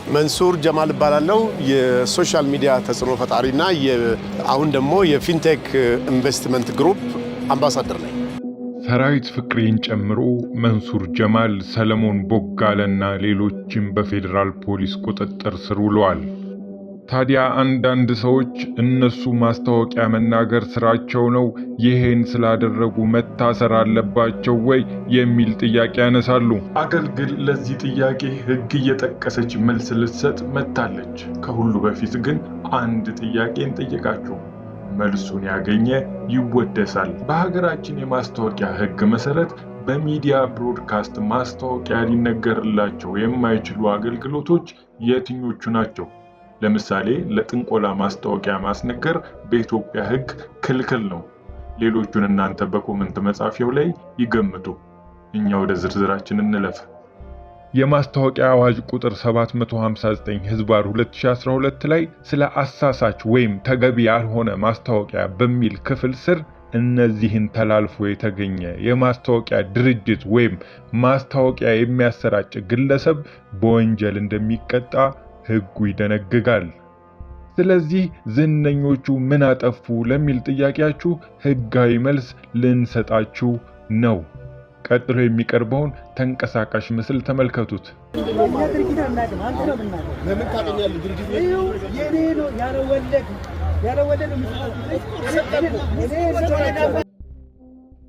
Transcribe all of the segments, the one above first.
መንሱር ጀማል እባላለሁ የሶሻል ሚዲያ ተጽዕኖ ፈጣሪና አሁን ደግሞ የፊንቴክ ኢንቨስትመንት ግሩፕ አምባሳደር ነኝ። ሰራዊት ፍቅሬን ጨምሮ መንሱር ጀማል፣ ሰለሞን ቦጋለና ሌሎችም በፌዴራል ፖሊስ ቁጥጥር ስር ውለዋል። ታዲያ አንዳንድ ሰዎች እነሱ ማስታወቂያ መናገር ስራቸው ነው፣ ይሄን ስላደረጉ መታሰር አለባቸው ወይ የሚል ጥያቄ ያነሳሉ። አገልግል ለዚህ ጥያቄ ሕግ እየጠቀሰች መልስ ልትሰጥ መጥታለች። ከሁሉ በፊት ግን አንድ ጥያቄን ጠይቃችሁ መልሱን ያገኘ ይወደሳል። በሀገራችን የማስታወቂያ ሕግ መሰረት በሚዲያ ብሮድካስት ማስታወቂያ ሊነገርላቸው የማይችሉ አገልግሎቶች የትኞቹ ናቸው? ለምሳሌ ለጥንቆላ ማስታወቂያ ማስነገር በኢትዮጵያ ሕግ ክልክል ነው። ሌሎቹን እናንተ በኮሜንት መጻፊያው ላይ ይገምቱ። እኛ ወደ ዝርዝራችን እንለፍ። የማስታወቂያ አዋጅ ቁጥር 759/2012 ላይ ስለ አሳሳች ወይም ተገቢ ያልሆነ ማስታወቂያ በሚል ክፍል ስር እነዚህን ተላልፎ የተገኘ የማስታወቂያ ድርጅት ወይም ማስታወቂያ የሚያሰራጭ ግለሰብ በወንጀል እንደሚቀጣ ሕጉ ይደነግጋል። ስለዚህ ዝነኞቹ ምን አጠፉ ለሚል ጥያቄያችሁ ሕጋዊ መልስ ልንሰጣችሁ ነው። ቀጥሎ የሚቀርበውን ተንቀሳቃሽ ምስል ተመልከቱት።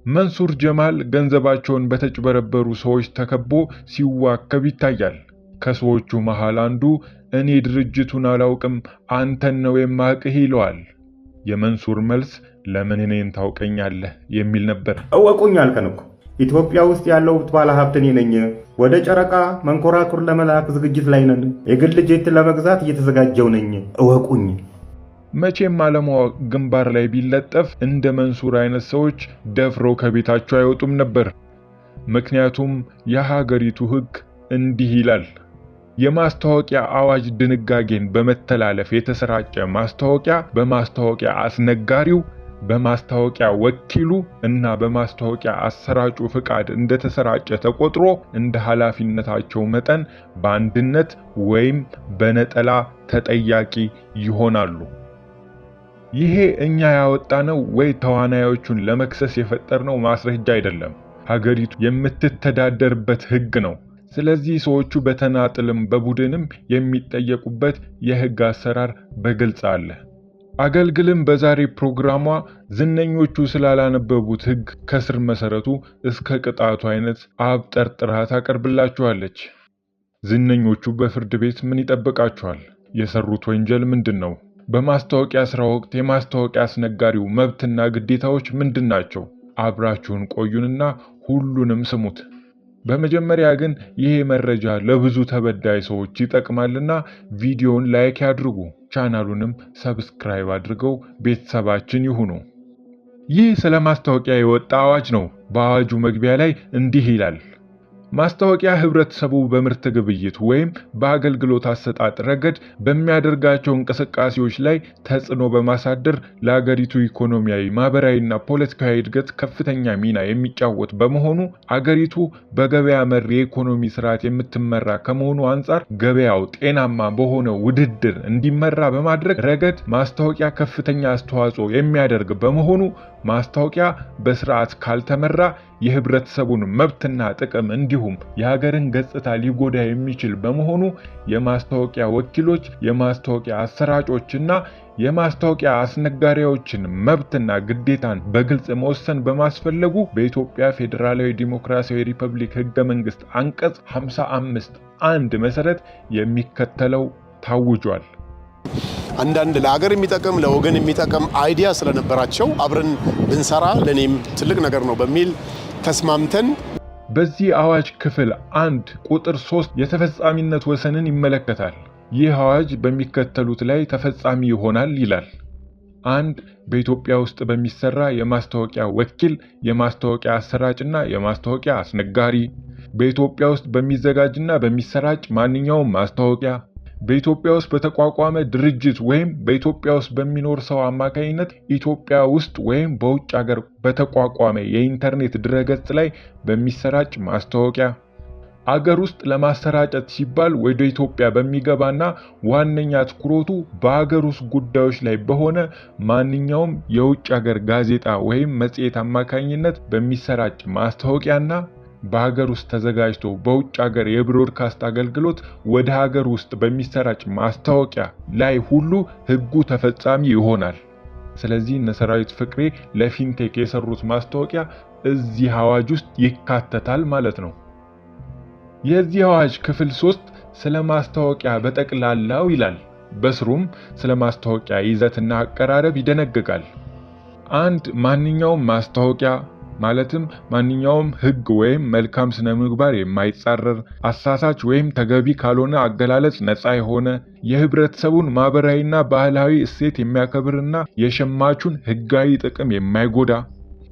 መንሱር ጀማል ገንዘባቸውን በተጭበረበሩ ሰዎች ተከቦ ሲዋከብ ይታያል። ከሰዎቹ መሃል አንዱ እኔ ድርጅቱን አላውቅም አንተን ነው የማውቅህ ይለዋል። የመንሱር መልስ ለምን እኔን ታውቀኛለህ የሚል ነበር። እወቁኝ አልከን እኮ ኢትዮጵያ ውስጥ ያለው ባለ ሀብት እኔ ነኝ። ወደ ጨረቃ መንኮራኩር ለመላክ ዝግጅት ላይ ነን። የግል ጄት ለመግዛት እየተዘጋጀው ነኝ። እወቁኝ። መቼም አለማወቅ ግንባር ላይ ቢለጠፍ እንደ መንሱር አይነት ሰዎች ደፍረው ከቤታቸው አይወጡም ነበር። ምክንያቱም የሀገሪቱ ሕግ እንዲህ ይላል። የማስታወቂያ አዋጅ ድንጋጌን በመተላለፍ የተሰራጨ ማስታወቂያ በማስታወቂያ አስነጋሪው፣ በማስታወቂያ ወኪሉ እና በማስታወቂያ አሰራጩ ፍቃድ እንደተሰራጨ ተቆጥሮ እንደ ኃላፊነታቸው መጠን በአንድነት ወይም በነጠላ ተጠያቂ ይሆናሉ። ይሄ እኛ ያወጣነው ወይ ተዋናዮቹን ለመክሰስ የፈጠርነው ማስረጃ አይደለም። ሀገሪቱ የምትተዳደርበት ሕግ ነው። ስለዚህ ሰዎቹ በተናጥልም በቡድንም የሚጠየቁበት የሕግ አሰራር በግልጽ አለ። አገልግልም በዛሬ ፕሮግራሟ ዝነኞቹ ስላላነበቡት ሕግ ከስር መሰረቱ እስከ ቅጣቱ አይነት አብጠርጥራ ታቀርብላችኋለች። ዝነኞቹ በፍርድ ቤት ምን ይጠብቃቸዋል? የሰሩት ወንጀል ምንድን ነው? በማስታወቂያ ስራ ወቅት የማስታወቂያ አስነጋሪው መብትና ግዴታዎች ምንድን ናቸው? አብራችሁን ቆዩንና ሁሉንም ስሙት። በመጀመሪያ ግን ይሄ መረጃ ለብዙ ተበዳይ ሰዎች ይጠቅማልና ቪዲዮውን ላይክ ያድርጉ፣ ቻናሉንም ሰብስክራይብ አድርገው ቤተሰባችን ይሁኑ። ይህ ስለ ማስታወቂያ የወጣ አዋጅ ነው። በአዋጁ መግቢያ ላይ እንዲህ ይላል። ማስታወቂያ ህብረተሰቡ በምርት ግብይት ወይም በአገልግሎት አሰጣጥ ረገድ በሚያደርጋቸው እንቅስቃሴዎች ላይ ተጽዕኖ በማሳደር ለአገሪቱ ኢኮኖሚያዊ፣ ማህበራዊና ፖለቲካዊ እድገት ከፍተኛ ሚና የሚጫወት በመሆኑ አገሪቱ በገበያ መር የኢኮኖሚ ስርዓት የምትመራ ከመሆኑ አንጻር ገበያው ጤናማ በሆነ ውድድር እንዲመራ በማድረግ ረገድ ማስታወቂያ ከፍተኛ አስተዋጽኦ የሚያደርግ በመሆኑ ማስታወቂያ በስርዓት ካልተመራ የህብረተሰቡን መብትና ጥቅም እንዲሁም የሀገርን ገጽታ ሊጎዳ የሚችል በመሆኑ የማስታወቂያ ወኪሎች፣ የማስታወቂያ አሰራጮችና የማስታወቂያ አስነጋሪዎችን መብትና ግዴታን በግልጽ መወሰን በማስፈለጉ በኢትዮጵያ ፌዴራላዊ ዲሞክራሲያዊ ሪፐብሊክ ሕገ መንግስት አንቀጽ 55(1) መሰረት የሚከተለው ታውጇል። አንዳንድ ለሀገር የሚጠቅም ለወገን የሚጠቅም አይዲያ ስለነበራቸው አብረን ብንሰራ ለኔም ትልቅ ነገር ነው በሚል ተስማምተን በዚህ አዋጅ ክፍል 1 ቁጥር 3 የተፈጻሚነት ወሰንን ይመለከታል። ይህ አዋጅ በሚከተሉት ላይ ተፈጻሚ ይሆናል ይላል። 1. በኢትዮጵያ ውስጥ በሚሰራ የማስታወቂያ ወኪል፣ የማስታወቂያ አሰራጭና የማስታወቂያ አስነጋሪ፣ በኢትዮጵያ ውስጥ በሚዘጋጅና በሚሰራጭ ማንኛውም ማስታወቂያ፣ በኢትዮጵያ ውስጥ በተቋቋመ ድርጅት ወይም በኢትዮጵያ ውስጥ በሚኖር ሰው አማካኝነት ኢትዮጵያ ውስጥ ወይም በውጭ ሀገር በተቋቋመ የኢንተርኔት ድረገጽ ላይ በሚሰራጭ ማስታወቂያ። አገር ውስጥ ለማሰራጨት ሲባል ወደ ኢትዮጵያ በሚገባና ዋነኛ ትኩረቱ በአገር ውስጥ ጉዳዮች ላይ በሆነ ማንኛውም የውጭ ሀገር ጋዜጣ ወይም መጽሔት አማካኝነት በሚሰራጭ ማስታወቂያና በሀገር ውስጥ ተዘጋጅቶ በውጭ ሀገር የብሮድካስት አገልግሎት ወደ ሀገር ውስጥ በሚሰራጭ ማስታወቂያ ላይ ሁሉ ሕጉ ተፈጻሚ ይሆናል። ስለዚህ እነ ሰራዊት ፍቅሬ ለፊንቴክ የሰሩት ማስታወቂያ እዚህ አዋጅ ውስጥ ይካተታል ማለት ነው። የዚህ አዋጅ ክፍል 3 ስለ ማስታወቂያ በጠቅላላው ይላል። በስሩም ስለ ማስታወቂያ ይዘትና አቀራረብ ይደነግጋል። አንድ ማንኛውም ማስታወቂያ ማለትም ማንኛውም ሕግ ወይም መልካም ስነ ምግባር የማይጻረር አሳሳች ወይም ተገቢ ካልሆነ አገላለጽ ነፃ የሆነ የህብረተሰቡን ማህበራዊና ባህላዊ እሴት የሚያከብርና የሸማቹን ሕጋዊ ጥቅም የማይጎዳ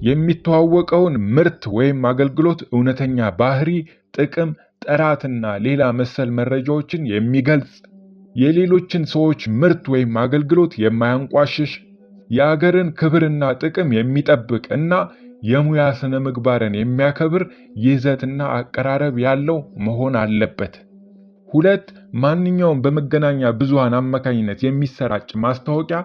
የሚተዋወቀውን ምርት ወይም አገልግሎት እውነተኛ ባህሪ፣ ጥቅም፣ ጥራትና ሌላ መሰል መረጃዎችን የሚገልጽ የሌሎችን ሰዎች ምርት ወይም አገልግሎት የማያንቋሽሽ የአገርን ክብርና ጥቅም የሚጠብቅ እና የሙያ ስነ ምግባርን የሚያከብር ይዘትና አቀራረብ ያለው መሆን አለበት። 2 ማንኛውም በመገናኛ ብዙሃን አማካኝነት የሚሰራጭ ማስታወቂያ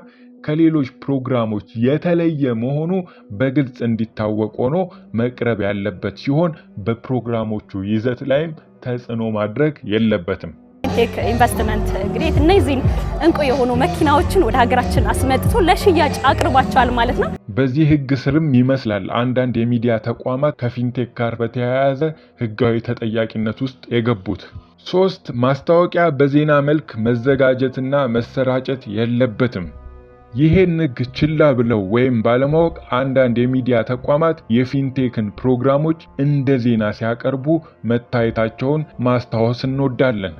ከሌሎች ፕሮግራሞች የተለየ መሆኑ በግልጽ እንዲታወቅ ሆኖ መቅረብ ያለበት ሲሆን በፕሮግራሞቹ ይዘት ላይም ተጽዕኖ ማድረግ የለበትም። ቴክ ኢንቨስትመንት እንግዲህ እነዚህን እንቁ የሆኑ መኪናዎችን ወደ ሀገራችን አስመጥቶ ለሽያጭ አቅርባቸዋል ማለት ነው። በዚህ ህግ ስርም ይመስላል አንዳንድ የሚዲያ ተቋማት ከፊንቴክ ጋር በተያያዘ ህጋዊ ተጠያቂነት ውስጥ የገቡት። 3 ማስታወቂያ በዜና መልክ መዘጋጀትና መሰራጨት የለበትም። ይሄን ህግ ችላ ብለው ወይም ባለማወቅ አንዳንድ የሚዲያ ተቋማት የፊንቴክን ፕሮግራሞች እንደ ዜና ሲያቀርቡ መታየታቸውን ማስታወስ እንወዳለን።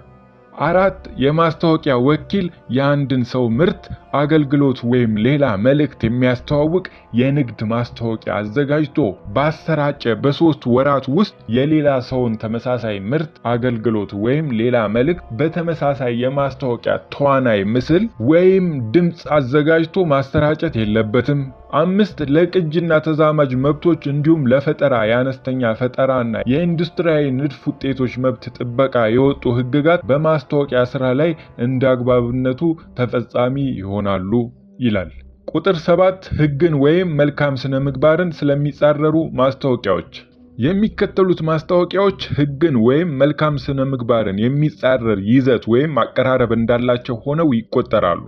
4 የማስታወቂያ ወኪል የአንድን ሰው ምርት፣ አገልግሎት ወይም ሌላ መልእክት የሚያስተዋውቅ የንግድ ማስታወቂያ አዘጋጅቶ ባሰራጨ በ3 ወራት ውስጥ የሌላ ሰውን ተመሳሳይ ምርት፣ አገልግሎት ወይም ሌላ መልእክት በተመሳሳይ የማስታወቂያ ተዋናይ ምስል ወይም ድምፅ አዘጋጅቶ ማሰራጨት የለበትም። 5 ለቅጂና ተዛማጅ መብቶች እንዲሁም ለፈጠራ የአነስተኛ ፈጠራና የኢንዱስትሪያዊ ንድፍ ውጤቶች መብት ጥበቃ የወጡ ህግጋት በማስታወቂያ ስራ ላይ እንደ አግባብነቱ ተፈጻሚ ይሆናሉ ይላል። ቁጥር 7 ህግን ወይም መልካም ስነ ምግባርን ስለሚጻረሩ ማስታወቂያዎች የሚከተሉት ማስታወቂያዎች ህግን ወይም መልካም ስነ ምግባርን የሚጻረር ይዘት ወይም አቀራረብ እንዳላቸው ሆነው ይቆጠራሉ።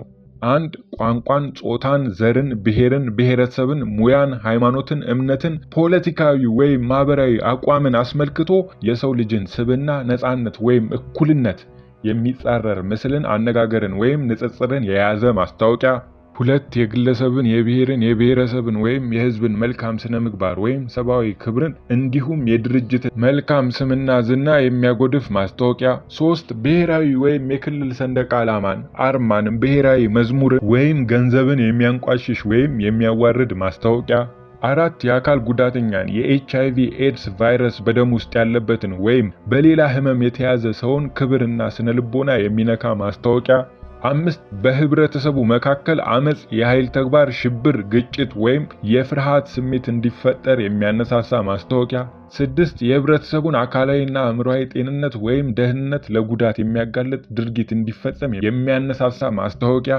1 ቋንቋን፣ ጾታን፣ ዘርን፣ ብሔርን፣ ብሔረሰብን፣ ሙያን፣ ሃይማኖትን፣ እምነትን፣ ፖለቲካዊ ወይም ማህበራዊ አቋምን አስመልክቶ የሰው ልጅን ስብዕና፣ ነፃነት ወይም እኩልነት የሚጻረር ምስልን፣ አነጋገርን ወይም ንጽጽርን የያዘ ማስታወቂያ። 2 የግለሰብን፣ የብሔርን፣ የብሔረሰብን ወይም የህዝብን መልካም ስነ ምግባር ወይም ሰብአዊ ክብርን እንዲሁም የድርጅት መልካም ስምና ዝና የሚያጎድፍ ማስታወቂያ። 3 ብሔራዊ ወይም የክልል ሰንደቅ ዓላማን፣ አርማን፣ ብሔራዊ መዝሙርን ወይም ገንዘብን የሚያንቋሽሽ ወይም የሚያዋርድ ማስታወቂያ። 4 የአካል ጉዳተኛን፣ የኤችአይቪ ኤድስ ቫይረስ በደም ውስጥ ያለበትን ወይም በሌላ ህመም የተያዘ ሰውን ክብርና ስነ ልቦና የሚነካ ማስታወቂያ። 5 በህብረተሰቡ መካከል አመጽ፣ የኃይል ተግባር፣ ሽብር፣ ግጭት ወይም የፍርሃት ስሜት እንዲፈጠር የሚያነሳሳ ማስታወቂያ። 6 የህብረተሰቡን አካላዊና አእምሮአዊ ጤንነት ወይም ደህንነት ለጉዳት የሚያጋልጥ ድርጊት እንዲፈጸም የሚያነሳሳ ማስታወቂያ።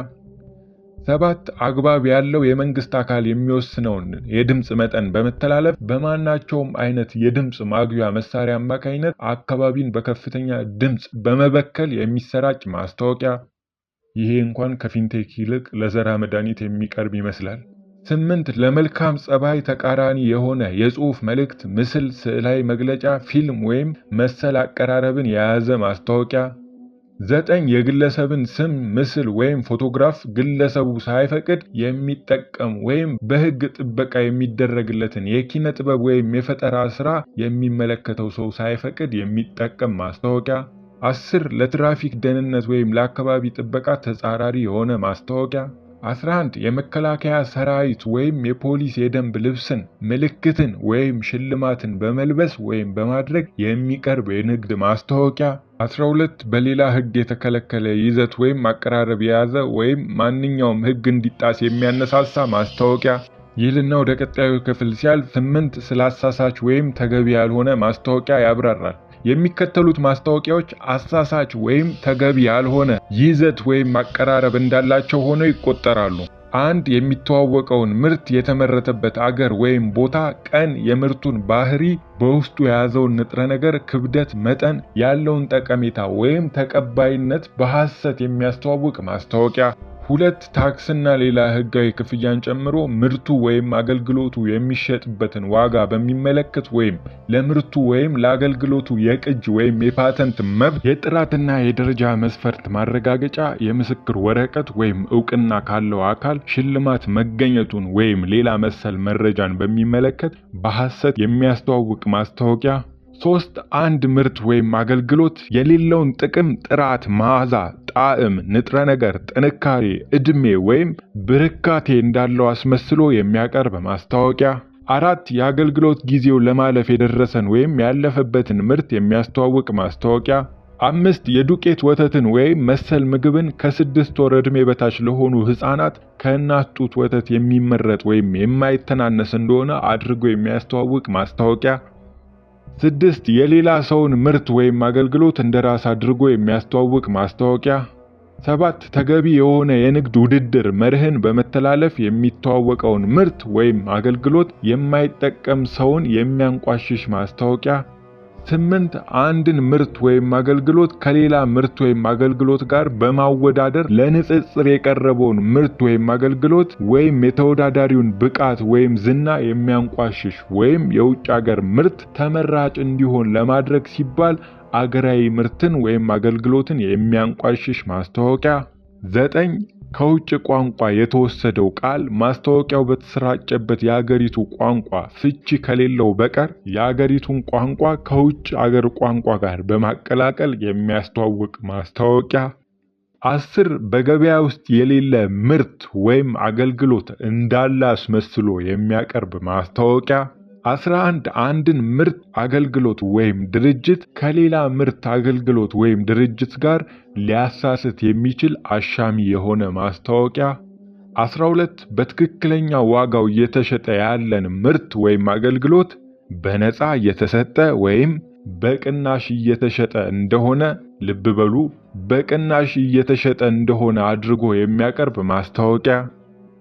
7 አግባብ ያለው የመንግስት አካል የሚወስነውን የድምጽ መጠን በመተላለፍ በማናቸውም አይነት የድምጽ ማጉያ መሳሪያ አማካኝነት አካባቢን በከፍተኛ ድምጽ በመበከል የሚሰራጭ ማስታወቂያ። ይሄ እንኳን ከፊንቴክ ይልቅ ለዘራ መድኃኒት የሚቀርብ ይመስላል። 8 ለመልካም ጸባይ ተቃራኒ የሆነ የጽሑፍ መልእክት፣ ምስል፣ ስዕላዊ መግለጫ፣ ፊልም ወይም መሰል አቀራረብን የያዘ ማስታወቂያ። 9 የግለሰብን ስም፣ ምስል ወይም ፎቶግራፍ ግለሰቡ ሳይፈቅድ የሚጠቀም ወይም በሕግ ጥበቃ የሚደረግለትን የኪነ ጥበብ ወይም የፈጠራ ስራ የሚመለከተው ሰው ሳይፈቅድ የሚጠቀም ማስታወቂያ። 10 ለትራፊክ ደህንነት ወይም ለአካባቢ ጥበቃ ተጻራሪ የሆነ ማስታወቂያ። 11 የመከላከያ ሰራዊት ወይም የፖሊስ የደንብ ልብስን፣ ምልክትን ወይም ሽልማትን በመልበስ ወይም በማድረግ የሚቀርብ የንግድ ማስታወቂያ። 12 በሌላ ሕግ የተከለከለ ይዘት ወይም አቀራረብ የያዘ ወይም ማንኛውም ሕግ እንዲጣስ የሚያነሳሳ ማስታወቂያ ይልና ወደ ቀጣዩ ክፍል ሲያልፍ 8 ስለ አሳሳች ወይም ተገቢ ያልሆነ ማስታወቂያ ያብራራል። የሚከተሉት ማስታወቂያዎች አሳሳች ወይም ተገቢ ያልሆነ ይዘት ወይም አቀራረብ እንዳላቸው ሆነው ይቆጠራሉ። አንድ የሚተዋወቀውን ምርት የተመረተበት አገር ወይም ቦታ፣ ቀን፣ የምርቱን ባህሪ፣ በውስጡ የያዘውን ንጥረ ነገር፣ ክብደት፣ መጠን፣ ያለውን ጠቀሜታ ወይም ተቀባይነት በሐሰት የሚያስተዋውቅ ማስታወቂያ። 2 ታክስና ሌላ ህጋዊ ክፍያን ጨምሮ ምርቱ ወይም አገልግሎቱ የሚሸጥበትን ዋጋ በሚመለከት ወይም ለምርቱ ወይም ለአገልግሎቱ የቅጅ ወይም የፓተንት መብት፣ የጥራትና የደረጃ መስፈርት ማረጋገጫ፣ የምስክር ወረቀት ወይም ዕውቅና ካለው አካል ሽልማት መገኘቱን ወይም ሌላ መሰል መረጃን በሚመለከት በሐሰት የሚያስተዋውቅ ማስታወቂያ። 3 አንድ ምርት ወይም አገልግሎት የሌለውን ጥቅም፣ ጥራት፣ መዓዛ፣ ጣዕም፣ ንጥረ ነገር፣ ጥንካሬ፣ ዕድሜ ወይም ብርካቴ እንዳለው አስመስሎ የሚያቀርብ ማስታወቂያ። 4 የአገልግሎት ጊዜው ለማለፍ የደረሰን ወይም ያለፈበትን ምርት የሚያስተዋውቅ ማስታወቂያ። 5 የዱቄት ወተትን ወይም መሰል ምግብን ከ6 ወር ዕድሜ በታች ለሆኑ ሕፃናት ከእናት ጡት ወተት የሚመረጥ ወይም የማይተናነስ እንደሆነ አድርጎ የሚያስተዋውቅ ማስታወቂያ። 6 የሌላ ሰውን ምርት ወይም አገልግሎት እንደራስ አድርጎ የሚያስተዋውቅ ማስታወቂያ። 7 ተገቢ የሆነ የንግድ ውድድር መርህን በመተላለፍ የሚተዋወቀውን ምርት ወይም አገልግሎት የማይጠቀም ሰውን የሚያንቋሽሽ ማስታወቂያ። 8 አንድን ምርት ወይም አገልግሎት ከሌላ ምርት ወይም አገልግሎት ጋር በማወዳደር ለንጽጽር የቀረበውን ምርት ወይም አገልግሎት ወይም የተወዳዳሪውን ብቃት ወይም ዝና የሚያንቋሽሽ ወይም የውጭ ሀገር ምርት ተመራጭ እንዲሆን ለማድረግ ሲባል አገራዊ ምርትን ወይም አገልግሎትን የሚያንቋሽሽ ማስታወቂያ። 9 ከውጭ ቋንቋ የተወሰደው ቃል ማስታወቂያው በተሰራጨበት የአገሪቱ ቋንቋ ፍቺ ከሌለው በቀር የአገሪቱን ቋንቋ ከውጭ አገር ቋንቋ ጋር በማቀላቀል የሚያስተዋውቅ ማስታወቂያ። 10 በገበያ ውስጥ የሌለ ምርት ወይም አገልግሎት እንዳለ አስመስሎ የሚያቀርብ ማስታወቂያ። 11 አንድን ምርት፣ አገልግሎት ወይም ድርጅት ከሌላ ምርት፣ አገልግሎት ወይም ድርጅት ጋር ሊያሳስት የሚችል አሻሚ የሆነ ማስታወቂያ። 12 በትክክለኛ ዋጋው እየተሸጠ ያለን ምርት ወይም አገልግሎት በነፃ እየተሰጠ ወይም በቅናሽ እየተሸጠ እንደሆነ፣ ልብ በሉ፣ በቅናሽ እየተሸጠ እንደሆነ አድርጎ የሚያቀርብ ማስታወቂያ።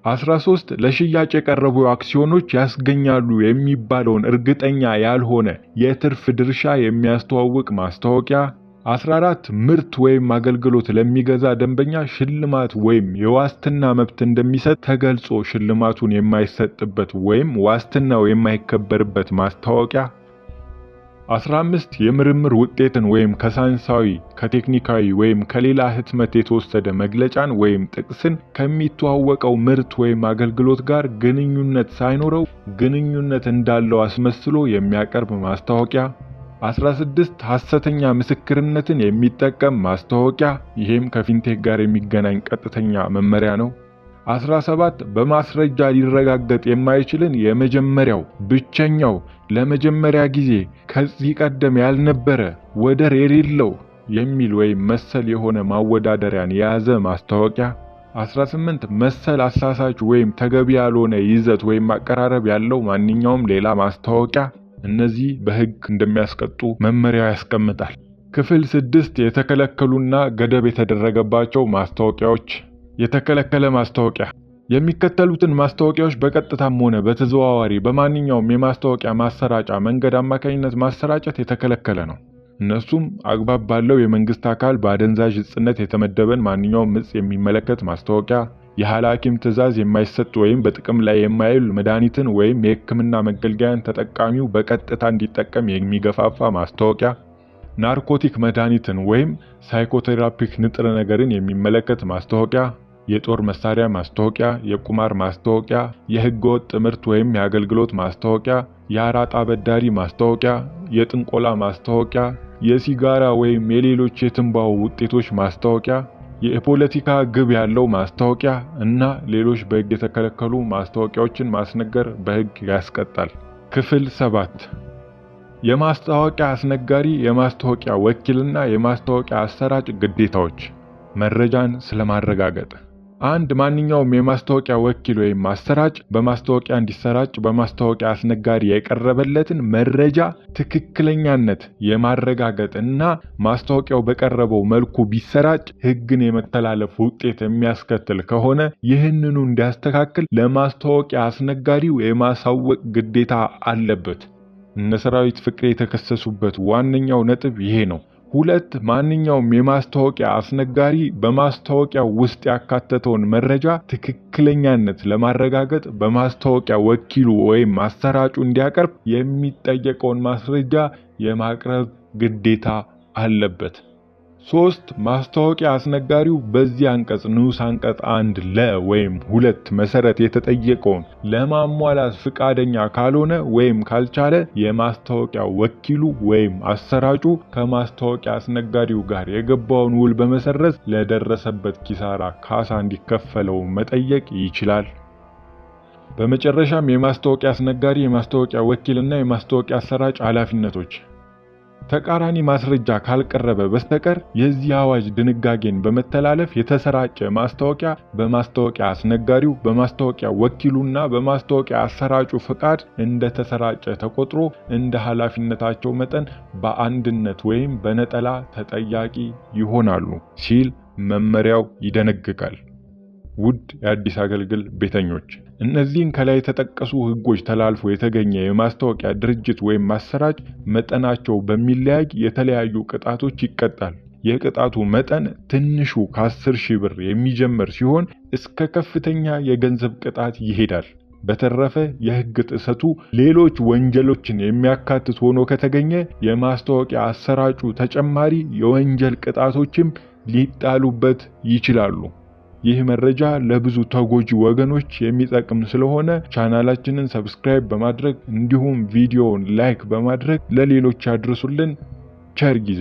13 ለሽያጭ የቀረቡ አክሲዮኖች ያስገኛሉ የሚባለውን እርግጠኛ ያልሆነ የትርፍ ድርሻ የሚያስተዋውቅ ማስታወቂያ። 14 ምርት ወይም አገልግሎት ለሚገዛ ደንበኛ ሽልማት ወይም የዋስትና መብት እንደሚሰጥ ተገልጾ ሽልማቱን የማይሰጥበት ወይም ዋስትናው የማይከበርበት ማስታወቂያ። 15 የምርምር ውጤትን ወይም ከሳይንሳዊ፣ ከቴክኒካዊ ወይም ከሌላ ህትመት የተወሰደ መግለጫን ወይም ጥቅስን ከሚተዋወቀው ምርት ወይም አገልግሎት ጋር ግንኙነት ሳይኖረው ግንኙነት እንዳለው አስመስሎ የሚያቀርብ ማስታወቂያ። 16 ሐሰተኛ ምስክርነትን የሚጠቀም ማስታወቂያ። ይሄም ከፊንቴክ ጋር የሚገናኝ ቀጥተኛ መመሪያ ነው። 17 በማስረጃ ሊረጋገጥ የማይችልን የመጀመሪያው ብቸኛው ለመጀመሪያ ጊዜ ከዚህ ቀደም ያልነበረ ወደር የሌለው የሚል ወይም መሰል የሆነ ማወዳደሪያን የያዘ ማስታወቂያ። 18 መሰል አሳሳች ወይም ተገቢ ያልሆነ ይዘት ወይም አቀራረብ ያለው ማንኛውም ሌላ ማስታወቂያ። እነዚህ በሕግ እንደሚያስቀጡ መመሪያው ያስቀምጣል። ክፍል 6 የተከለከሉና ገደብ የተደረገባቸው ማስታወቂያዎች። የተከለከለ ማስታወቂያ የሚከተሉትን ማስታወቂያዎች በቀጥታም ሆነ በተዘዋዋሪ በማንኛውም የማስታወቂያ ማሰራጫ መንገድ አማካኝነት ማሰራጨት የተከለከለ ነው። እነሱም አግባብ ባለው የመንግስት አካል በአደንዛዥ ዕፅነት የተመደበን ማንኛውም ዕፅ የሚመለከት ማስታወቂያ፣ ያለ ሐኪም ትዕዛዝ የማይሰጥ ወይም በጥቅም ላይ የማይውል መድኃኒትን ወይም የሕክምና መገልገያን ተጠቃሚው በቀጥታ እንዲጠቀም የሚገፋፋ ማስታወቂያ፣ ናርኮቲክ መድኃኒትን ወይም ሳይኮቴራፒክ ንጥረ ነገርን የሚመለከት ማስታወቂያ፣ የጦር መሳሪያ ማስታወቂያ፣ የቁማር ማስታወቂያ፣ የሕገ ወጥ ምርት ወይም የአገልግሎት ማስታወቂያ፣ የአራጣ አበዳሪ ማስታወቂያ፣ የጥንቆላ ማስታወቂያ፣ የሲጋራ ወይም የሌሎች የትንባሆ ውጤቶች ማስታወቂያ፣ የፖለቲካ ግብ ያለው ማስታወቂያ እና ሌሎች በሕግ የተከለከሉ ማስታወቂያዎችን ማስነገር በሕግ ያስቀጣል። ክፍል 7 የማስታወቂያ አስነጋሪ፣ የማስታወቂያ ወኪልና የማስታወቂያ አሰራጭ ግዴታዎች። መረጃን ስለማረጋገጥ አንድ ማንኛውም የማስታወቂያ ወኪል ወይም አሰራጭ በማስታወቂያ እንዲሰራጭ በማስታወቂያ አስነጋሪ የቀረበለትን መረጃ ትክክለኛነት የማረጋገጥ እና ማስታወቂያው በቀረበው መልኩ ቢሰራጭ ሕግን የመተላለፍ ውጤት የሚያስከትል ከሆነ ይህንኑ እንዲያስተካክል ለማስታወቂያ አስነጋሪው የማሳወቅ ግዴታ አለበት። እነ ሰራዊት ፍቅሬ የተከሰሱበት ዋነኛው ነጥብ ይሄ ነው። 2 ማንኛውም የማስታወቂያ አስነጋሪ በማስታወቂያው ውስጥ ያካተተውን መረጃ ትክክለኛነት ለማረጋገጥ በማስታወቂያ ወኪሉ ወይም አሰራጩ እንዲያቀርብ የሚጠየቀውን ማስረጃ የማቅረብ ግዴታ አለበት። 3 ማስታወቂያ አስነጋሪው በዚህ አንቀጽ ንዑስ አንቀጽ 1 ወይም 2 መሰረት የተጠየቀውን ለማሟላት ፍቃደኛ ካልሆነ ወይም ካልቻለ የማስታወቂያ ወኪሉ ወይም አሰራጩ ከማስታወቂያ አስነጋሪው ጋር የገባውን ውል በመሰረዝ ለደረሰበት ኪሳራ ካሳ እንዲከፈለው መጠየቅ ይችላል። በመጨረሻም የማስታወቂያ አስነጋሪ፣ የማስታወቂያ ወኪልና የማስታወቂያ አሰራጭ ኃላፊነቶች። ተቃራኒ ማስረጃ ካልቀረበ በስተቀር የዚህ አዋጅ ድንጋጌን በመተላለፍ የተሰራጨ ማስታወቂያ በማስታወቂያ አስነጋሪው፣ በማስታወቂያ ወኪሉና በማስታወቂያ አሰራጩ ፍቃድ እንደተሰራጨ ተቆጥሮ እንደ ኃላፊነታቸው መጠን በአንድነት ወይም በነጠላ ተጠያቂ ይሆናሉ ሲል መመሪያው ይደነግጋል። ውድ የአዲስ አገልግል ቤተኞች እነዚህን ከላይ የተጠቀሱ ሕጎች ተላልፎ የተገኘ የማስታወቂያ ድርጅት ወይም ማሰራጭ መጠናቸው በሚለያይ የተለያዩ ቅጣቶች ይቀጣል። የቅጣቱ መጠን ትንሹ ከ10,000 ብር የሚጀምር ሲሆን እስከ ከፍተኛ የገንዘብ ቅጣት ይሄዳል። በተረፈ የሕግ ጥሰቱ ሌሎች ወንጀሎችን የሚያካትት ሆኖ ከተገኘ የማስታወቂያ አሰራጩ ተጨማሪ የወንጀል ቅጣቶችም ሊጣሉበት ይችላሉ። ይህ መረጃ ለብዙ ተጎጂ ወገኖች የሚጠቅም ስለሆነ ቻናላችንን ሰብስክራይብ በማድረግ እንዲሁም ቪዲዮውን ላይክ በማድረግ ለሌሎች ያድርሱልን። ቸር ጊዜ